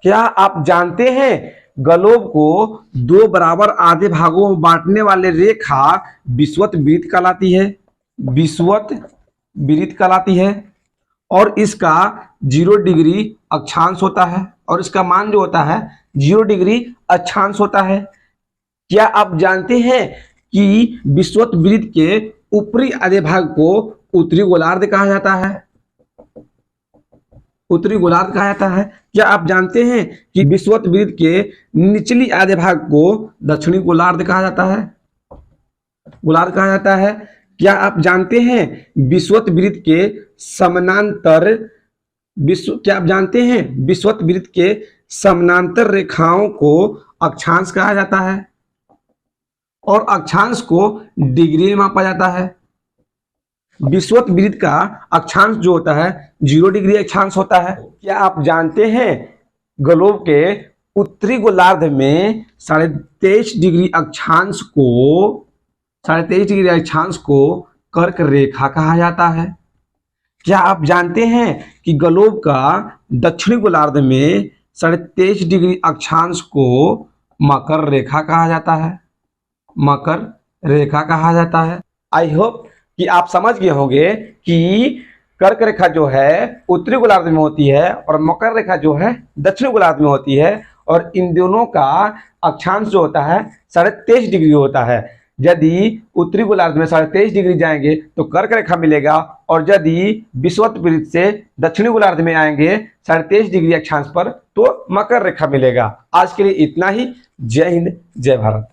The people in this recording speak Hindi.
क्या आप जानते हैं ग्लोब को दो बराबर आधे भागों में बांटने वाले रेखा विषुवत वृत्त कहलाती है। विषुवत वृत्त कहलाती है और इसका 0 डिग्री अक्षांश होता है और इसका मान जो होता है 0 डिग्री अक्षांश होता है। क्या आप जानते हैं कि विषुवत वृत्त के ऊपरी आधे भाग को उत्तरी गोलार्ध कहा जाता है? उत्तरी गोलार्ध कहा जाता है। क्या आप जानते हैं कि विषुवत वृत्त के निचली आधे भाग को दक्षिणी गोलार्ध कहा जाता है? गोलार्ध कहा जाता है। क्या आप जानते हैं विषुवत वृत्त के समानांतर क्या आप जानते हैं विषुवत वृत्त के समानांतर रेखाओं को अक्षांश कहा जाता है और अक्षांश को डिग्री में मापा जाता है। विषुवत वृत्त का अक्षांश जो होता है 0 डिग्री अक्षांश होता है। क्या आप जानते हैं ग्लोब के उत्तरी गोलार्ध में 23.5 डिग्री अक्षांश को कर्क रेखा कहा जाता है। क्या आप जानते हैं कि ग्लोब का दक्षिणी गोलार्ध में 23.5 डिग्री अक्षांश को मकर रेखा कहा जाता है? मकर रेखा कहा जाता है। आई होप कि आप समझ गए होंगे कि कर्क रेखा जो है उत्तरी गोलार्ध में होती है और मकर रेखा जो है दक्षिणी गोलार्ध में होती है और इन दोनों का अक्षांश जो होता है 23.5 डिग्री होता है। यदि उत्तरी गोलार्ध में 23.5 डिग्री जाएंगे तो कर्क रेखा मिलेगा और यदि विषुवत वृत्त से दक्षिणी गोलार्ध में आएंगे 23.5 डिग्री अक्षांश पर तो मकर रेखा मिलेगा। आज के लिए इतना ही। जय हिंद, जय भारत।